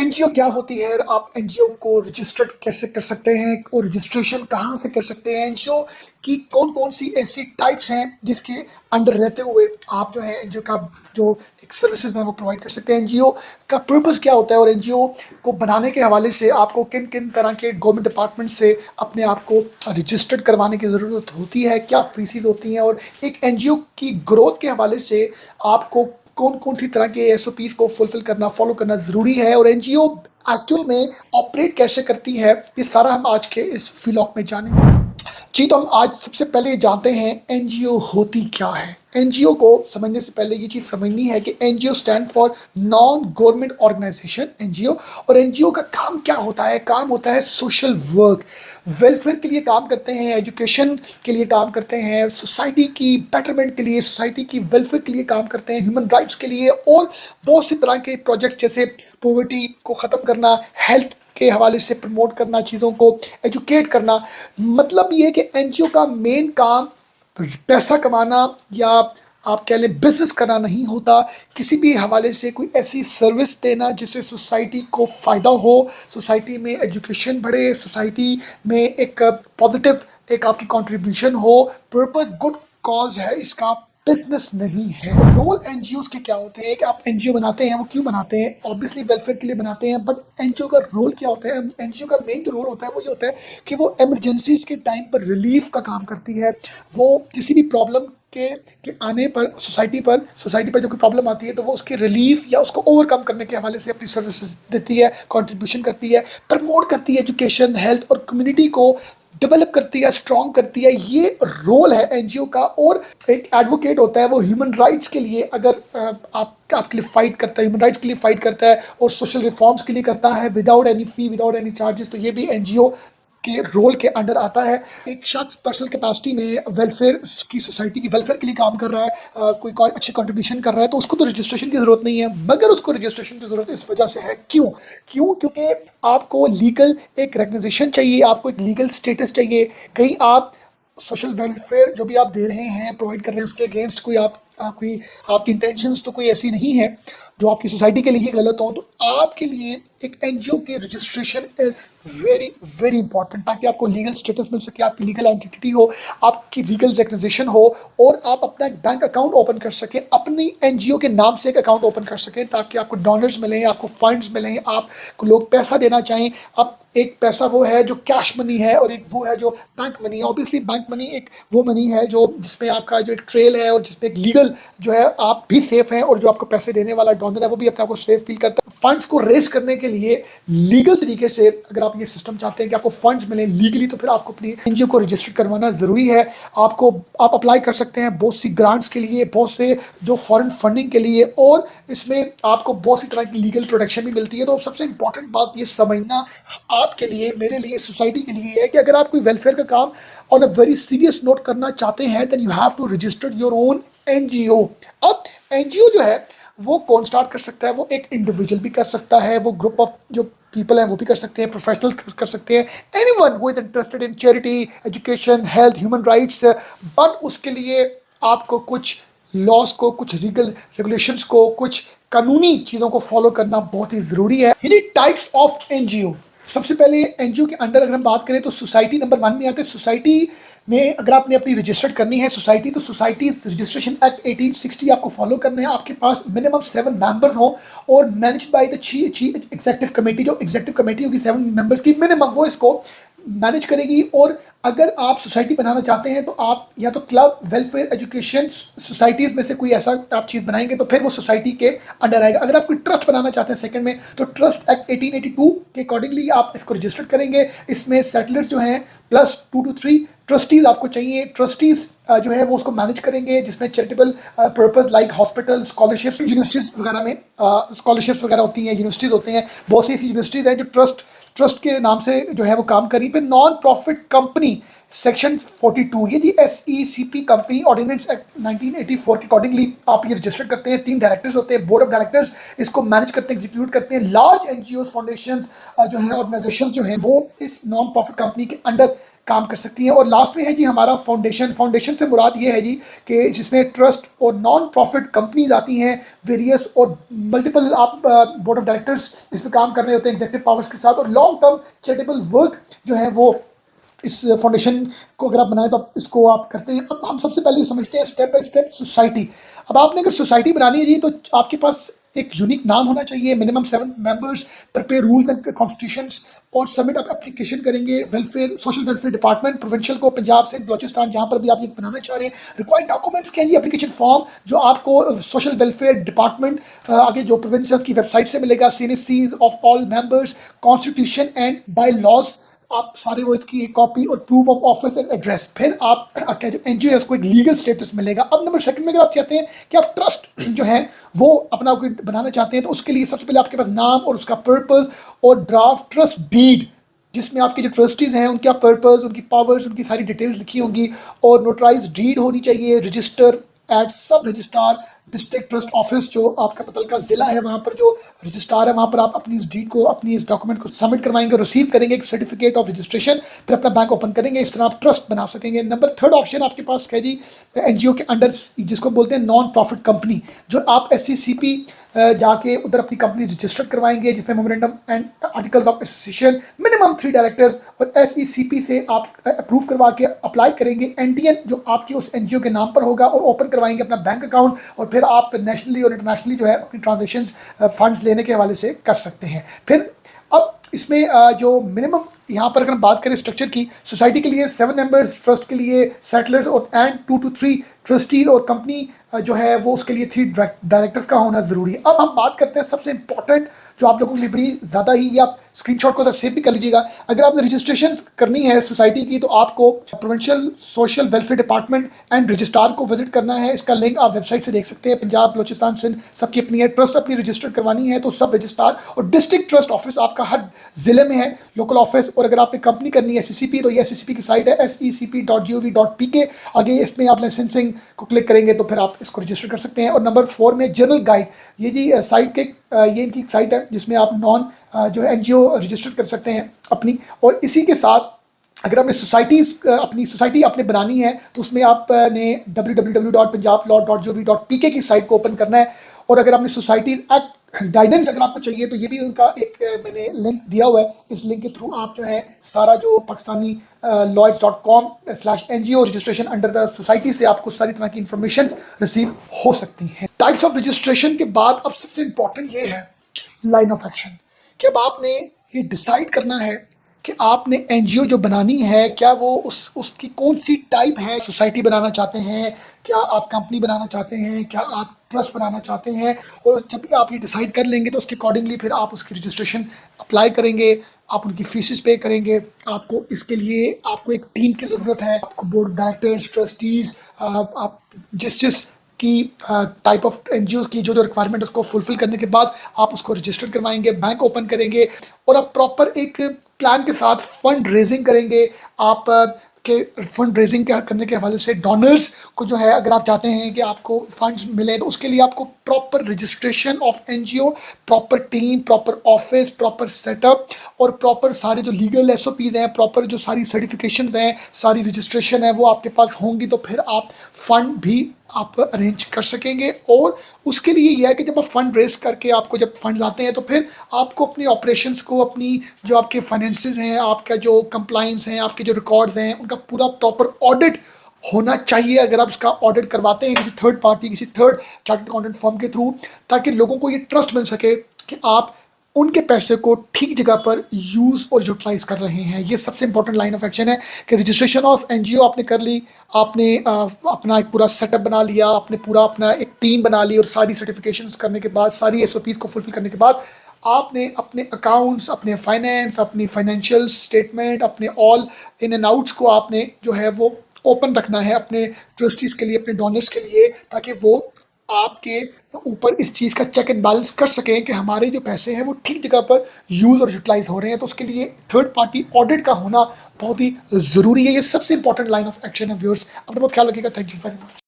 NGO क्या होती है, आप एनजीओ को रजिस्टर्ड कैसे कर सकते हैं और रजिस्ट्रेशन कहाँ से कर सकते हैं, एनजीओ की कौन कौन सी ऐसी टाइप्स हैं जिसके अंडर रहते हुए आप जो है एनजीओ का जो एक सर्विसेज है वो प्रोवाइड कर सकते हैं, एनजीओ का पर्पस क्या होता है और एनजीओ को बनाने के हवाले से आपको किन किन तरह के गवर्नमेंट डिपार्टमेंट से अपने आप को रजिस्टर्ड करवाने की ज़रूरत होती है, क्या फीसिस होती हैं और एक एनजीओ की ग्रोथ के हवाले से आपको कौन कौन सी तरह के एसओपीज को फुलफिल करना फॉलो करना ज़रूरी है और एनजीओ एक्चुअल में ऑपरेट कैसे करती है, ये सारा हम आज के इस व्लॉग में जानेंगे। जी, तो हम आज सबसे पहले जानते हैं एनजीओ होती क्या है। एनजीओ को समझने से पहले ये चीज़ समझनी है कि NGO stand for non government organization, NGO. और एनजीओ का काम क्या होता है? काम होता है सोशल वर्क, वेलफेयर के लिए काम करते हैं, एजुकेशन के लिए काम करते हैं, सोसाइटी की बेटरमेंट के लिए, सोसाइटी की वेलफेयर के लिए काम करते हैं, ह्यूमन राइट्स के लिए और बहुत सी तरह के प्रोजेक्ट जैसे पॉवर्टी को ख़त्म करना, हेल्थ के हवाले से प्रमोट करना, चीज़ों को एजुकेट करना। मतलब ये है कि एनजीओ का मेन काम पैसा कमाना या आप कह लें बिजनेस करना नहीं होता, किसी भी हवाले से कोई ऐसी सर्विस देना जिससे सोसाइटी को फ़ायदा हो, सोसाइटी में एजुकेशन बढ़े, सोसाइटी में एक पॉजिटिव एक आपकी कंट्रीब्यूशन हो। पर्पस गुड कॉज है इसका, बिजनेस नहीं है। रोल एनजीओज के क्या होते हैं कि आप एनजीओ बनाते हैं, वो क्यों बनाते हैं? ऑब्वियसली वेलफेयर के लिए बनाते हैं, बट एनजीओ का रोल क्या होता है? एनजीओ का मेन जो रोल होता है वो ये होता है कि वो इमरजेंसीज के टाइम पर रिलीफ का काम करती है। वो किसी भी प्रॉब्लम के आने पर सोसाइटी पर जब कोई प्रॉब्लम आती है तो वो उसके रिलीफ या उसको ओवरकम करने के हवाले से अपनी सर्विसेज देती है, कंट्रीब्यूशन करती है, प्रमोट करती है एजुकेशन, हेल्थ और कम्युनिटी को डेवलप करती है, स्ट्रॉन्ग करती है। ये रोल है एनजीओ का। और एक एडवोकेट होता है, वो ह्यूमन राइट्स के लिए अगर आपके लिए फाइट करता है, ह्यूमन राइट्स के लिए फाइट करता है और सोशल रिफॉर्म्स के लिए करता है विदाउट एनी फी, विदाउट एनी चार्जेस, तो ये भी एनजीओ के रोल के अंडर आता है। एक शख्स पर्सनल कैपेसिटी में वेलफेयर की, सोसाइटी की वेलफेयर के लिए काम कर रहा है, कोई अच्छी कंट्रीब्यूशन कर रहा है, तो उसको तो रजिस्ट्रेशन की ज़रूरत नहीं है, मगर उसको रजिस्ट्रेशन की ज़रूरत इस वजह से है। क्योंकि आपको लीगल एक रिकग्निशन चाहिए, आपको एक लीगल स्टेटस चाहिए। कहीं आप सोशल वेलफेयर जो भी आप दे रहे हैं, प्रोवाइड कर रहे हैं, उसके अगेंस्ट कोई कोई आपकी इंटेंशंस तो कोई ऐसी नहीं है जो आपकी सोसाइटी के लिए ही गलत हो, तो आपके लिए एक एनजीओ की registration is very very important, ताकि आपको लीगल स्टेटस मिल सके, आपकी लीगल एंटिटी हो, आपकी लीगल रिकग्निशन हो और आप अपना एक बैंक अकाउंट ओपन कर सकें, अपनी एनजीओ के नाम से एक अकाउंट ओपन कर सकें, ताकि आपको डोनर्स मिलें, आपको फंड्स मिलें, आपको लोग पैसा देना चाहें। अब एक पैसा वो है जो कैश मनी है और एक वो है जो बैंक मनी है। ऑब्वियसली बैंक मनी एक वो मनी है जो जिसमें आपका जो एक ट्रेल है और जिसमें एक लीगल जो है आप भी सेफ हैं और जो आपको पैसे देने वाला डोनर है वो भी अपने आप को सेफ फील करता है। फंड्स को रेस करने के लिए लीगल तरीके से अगर आप ये सिस्टम चाहते हैं कि आपको फंड्स मिलें लीगली, तो फिर आपको अपनी एनजीओ को रजिस्टर करवाना ज़रूरी है। आप अप्लाई कर सकते हैं बहुत सी ग्रांट्स के लिए, बहुत से जो फॉरेन फंडिंग के लिए, और इसमें आपको बहुत सी तरह की लीगल प्रोटेक्शन भी मिलती है। तो सबसे इंपॉर्टेंट बात ये समझना आपके लिए, मेरे लिए, सोसाइटी के लिए है कि अगर आप कोई वेलफेयर का काम on a very serious note करना चाहते हैं, then you have to register your own NGO. अब एनजीओ जो है वो कौन स्टार्ट कर सकता है? वो एक इंडिविजुअल भी कर सकता है, वो ग्रुप ऑफ जो पीपल हैं वो भी कर सकते हैं, प्रोफेशनल्स कर सकते हैं, anyone who is interested in charity, education, health, human rights. But उसके लिए आपको कुछ लॉस को, कुछ लीगल रेगुलेशंस को, कुछ कानूनी चीज़ों को फॉलो करना बहुत ही ज़रूरी है। ये टाइप्स ऑफ एनजीओ, सबसे पहले एनजीओ के अंडर अगर हम बात करें तो सोसाइटी नंबर 1 में आते हैं। सोसाइटी में अगर आपने अपनी रजिस्टर्ड करनी है सोसाइटी, तो सोसाइटी रजिस्ट्रेशन एक्ट 1860 आपको फॉलो करना है। आपके पास मिनिमम 7 मेंबर्स हो और manage by the chief executive committee. जो एग्जीक्यूटिव कमेटी होगी 7 मेंबर्स की मिनिमम, वो इसको मैनेज करेगी। और अगर आप सोसाइटी बनाना चाहते हैं तो आप या तो क्लब, वेलफेयर, एजुकेशन सोसाइटीज़ में से कोई ऐसा आप चीज़ बनाएंगे तो फिर वो सोसाइटी के अंडर आएगा। अगर आप कोई ट्रस्ट बनाना चाहते हैं सेकंड में, तो ट्रस्ट एक्ट 1882 के अकॉर्डिंगली आप इसको रजिस्टर करेंगे। इसमें सेटलर्स जो हैं +2 to 3 ट्रस्टीज़ आपको चाहिए। ट्रस्टीज़ जो है वो उसको मैनेज करेंगे, जिसमें charitable purpose like hospital, scholarships, universities वगैरह में स्कॉलरशिप्स वगैरह होती हैं, यूनिवर्सिटीज़ होते हैं। बहुत सी ऐसी यूनिवर्सिटीज़ हैं जो ट्रस्ट के नाम से जो है वो काम करी। पे नॉन प्रॉफिट कंपनी सेक्शन 42, ये जी SECP कंपनी ऑर्डिनेंस एक्ट 1984 के अकॉर्डिंगली आप ये रजिस्टर करते हैं। 3 डायरेक्टर्स होते हैं, बोर्ड ऑफ डायरेक्टर्स इसको मैनेज करते हैं, एग्जीक्यूट करते हैं। लार्ज एनजीओ, फाउंडेशन जो है, ऑर्गेनाइजेशन जो है, वो इस नॉन प्रॉफिट कंपनी के अंडर काम कर सकती हैं। और लास्ट में है जी हमारा फाउंडेशन। फाउंडेशन से मुराद ये है जी कि जिसमें ट्रस्ट और नॉन प्रॉफिट कंपनीज आती हैं वेरियस, और मल्टीपल आप बोर्ड ऑफ डायरेक्टर्स इसमें काम कर रहे होते हैं एग्जेक्टिव पावर्स के साथ, और लॉन्ग टर्म चैरिटेबल वर्क जो है वो इस फाउंडेशन को अगर आप बनाएं तो आप इसको आप करते हैं। अब हम सबसे पहले समझते हैं स्टेप बाय स्टेप सोसाइटी। अब आपने अगर सोसाइटी बनानी है जी तो आपके पास एक यूनिक नाम होना चाहिए, minimum 7 members, prepare rules and constitutions, और सबमिट आप एप्लीकेशन करेंगे welfare social welfare department provincial को, पंजाब से बलोचिस्तान जहाँ पर भी आप ये बनाना चाह रहे हैं। रिक्वायर्ड डॉक्यूमेंट्स क्या है जी, एप्लीकेशन फॉर्म जो आपको सोशल वेलफेयर डिपार्टमेंट आगे जो प्रोविंशियल की वेबसाइट से मिलेगा, CNSC of all members, constitution and bylaws, आप सारे वो इसकी एक कॉपी और proof of office and address. फिर आप क्या जो एनजीओ है उसको एक लीगल स्टेटस मिलेगा। अब नंबर सेकंड में अगर आप चाहते हैं कि आप ट्रस्ट जो है वो अपना कोई बनाना चाहते हैं तो उसके लिए सबसे पहले आपके पास नाम और उसका पर्पस और ड्राफ्ट ट्रस्ट डीड, जिसमें आपके जो ट्रस्टीज हैं उनका पर्पस, उनकी पावर्स, उनकी सारी डिटेल्स लिखी होंगी, और नोटराइज डीड होनी चाहिए, रजिस्टर एट सब रजिस्ट्रार डिस्ट्रिक्ट ट्रस्ट ऑफिस, जो आपका मुतलका जिला है वहाँ पर जो रजिस्ट्रार है वहाँ पर आप अपनी इस डीड को, अपनी इस डॉक्यूमेंट को सबमिट करवाएंगे, रिसीव करेंगे एक सर्टिफिकेट ऑफ रजिस्ट्रेशन, फिर अपना बैंक ओपन करेंगे। इस तरह आप ट्रस्ट बना सकेंगे। नंबर थर्ड ऑप्शन आपके पास है जी एनजीओ के अंडर, जिसको बोलते हैं नॉन प्रॉफिट कंपनी, जो आप SCCP जाके उधर अपनी कंपनी रजिस्टर करवाएंगे, जिसमें memorandum and articles of association, minimum 3 directors, और SECP से आप अप्रूव करवा के अप्लाई करेंगे NTN जो आपकी उस एनजीओ के नाम पर होगा, और ओपन करवाएंगे अपना बैंक अकाउंट, और फिर आप नेशनली और इंटरनेशनली जो है अपनी ट्रांजेक्शंस फंड्स लेने के हवाले से कर सकते हैं। फिर अब इसमें जो मिनिमम यहाँ पर अगर हम बात करें स्ट्रक्चर की, सोसाइटी के लिए 7 मेंबर्स, ट्रस्ट के लिए सेटलर्स और एंड 2 to 3 ट्रस्टीज, और कंपनी जो है वो उसके लिए 3 डायरेक्टर्स का होना जरूरी है। अब हम बात करते हैं सबसे इंपॉर्टेंट जो आप लोगों के लिए बड़ी ज़्यादा ही, ये आप स्क्रीनशॉट को सेव भी कर लीजिएगा। अगर आपने रजिस्ट्रेशन करनी है सोसाइटी की तो आपको provincial social welfare department and registrar को विजिट करना है। इसका लिंक आप वेबसाइट से देख सकते हैं। पंजाब, बलोचिस्तान, सिंध सबकी अपनी है। ट्रस्ट अपनी रजिस्टर करवानी है तो सब रजिस्ट्रार, और डिस्ट्रिक्ट ट्रस्ट ऑफिस आपका हर जिले में है, लोकल ऑफिस। और अगर आपने कंपनी करनी है SCCP तो ये SCCP की साइट है secp.gov.pk। आगे इसमें आप लाइसेंसिंग को क्लिक करेंगे तो फिर आप इसको रजिस्टर कर सकते हैं। और नंबर 4 में जनरल गाइड, ये जी साइट के ये इनकी साइट है जिसमें आप नॉन जो है एनजीओ रजिस्टर कर सकते हैं अपनी। और इसी के साथ अगर आपने अपनी सोसाइटी आपने बनानी है तो उसमें आपने www.punjablawgov.pk की साइट को ओपन करना है। और अगर आपने सोसाइटी एक्ट गाइडेंस अगर आपको चाहिए तो ये भी उनका एक मैंने लिंक दिया हुआ है। इस लिंक के थ्रू आप जो है सारा जो Pakistani lawyers.com/NGO registration under the society से आपको सारी तरह की इंफॉर्मेशन रिसीव हो सकती है। टाइप्स ऑफ रजिस्ट्रेशन के बाद अब सबसे इंपॉर्टेंट ये है लाइन ऑफ एक्शन, कि अब आपने ये डिसाइड करना है कि आपने एनजीओ जो बनानी है क्या वो उसकी कौन सी टाइप है। सोसाइटी बनाना चाहते हैं, क्या आप कंपनी बनाना चाहते हैं, क्या आप ट्रस्ट बनाना चाहते हैं। और जब भी आप ये डिसाइड कर लेंगे तो उसके अकॉर्डिंगली फिर आप उसकी रजिस्ट्रेशन अप्लाई करेंगे, आप उनकी फीसेस पे करेंगे। आपको इसके लिए आपको एक टीम की ज़रूरत है, आपको बोर्ड डायरेक्टर्स, ट्रस्टीज़, आप जिस की टाइप ऑफ एनजीओ की जो रिक्वायरमेंट उसको फुलफिल करने के बाद आप उसको रजिस्टर करवाएंगे, बैंक ओपन करेंगे, और आप प्रॉपर एक प्लान के साथ फंड रेजिंग करेंगे। आप के फंड रेजिंग करने के हवाले से डोनर्स को जो है अगर आप चाहते हैं कि आपको फंड्स मिले तो उसके लिए आपको proper registration of NGO, proper team, proper office, proper setup, और प्रॉपर सारे जो लीगल SOPs हैं, प्रॉपर जो सारी सर्टिफिकेशंस हैं, सारी रजिस्ट्रेशन है वो आपके पास होंगी तो फिर आप फंड भी आप अरेंज कर सकेंगे। और उसके लिए यह है कि जब आप फंड रेस करके आपको जब फंड्स आते हैं तो फिर आपको अपनी ऑपरेशंस को, अपनी जो आपके फाइनेंसेस हैं, आपका जो कंप्लाइंस हैं, आपके जो रिकॉर्ड्स हैं, उनका पूरा प्रॉपर ऑडिट होना चाहिए। अगर आप उसका ऑडिट करवाते हैं किसी थर्ड पार्टी, किसी थर्ड चार्टर्ड अकाउंटेंट फर्म के थ्रू, ताकि लोगों को ये ट्रस्ट मिल सके कि आप उनके पैसे को ठीक जगह पर यूज़ और यूटिलाइज कर रहे हैं। ये सबसे इंपॉर्टेंट लाइन ऑफ एक्शन है कि रजिस्ट्रेशन ऑफ एनजीओ आपने कर ली, आपने अपना एक पूरा सेटअप बना लिया, आपने पूरा अपना एक टीम बना ली, और सारी सर्टिफिकेशंस करने के बाद, सारी SOPs को फुलफिल करने के बाद आपने अपने अकाउंट्स, अपने फाइनेंस, अपनी फाइनेंशियल स्टेटमेंट, अपने ऑल इन एंड आउट्स को आपने जो है वो ओपन रखना है अपने ट्रस्टीज़ के लिए, अपने डोनर्स के लिए, ताकि वो आपके ऊपर इस चीज़ का चेक एंड बैलेंस कर सकें कि हमारे जो पैसे हैं वो ठीक जगह पर यूज़ और यूटिलाइज हो रहे हैं। तो उसके लिए थर्ड पार्टी ऑडिट का होना बहुत ही ज़रूरी है। ये सबसे इंपॉर्टेंट लाइन ऑफ एक्शन है व्यूअर्स। अपना बहुत ख्याल रखिएगा। Thank you very much.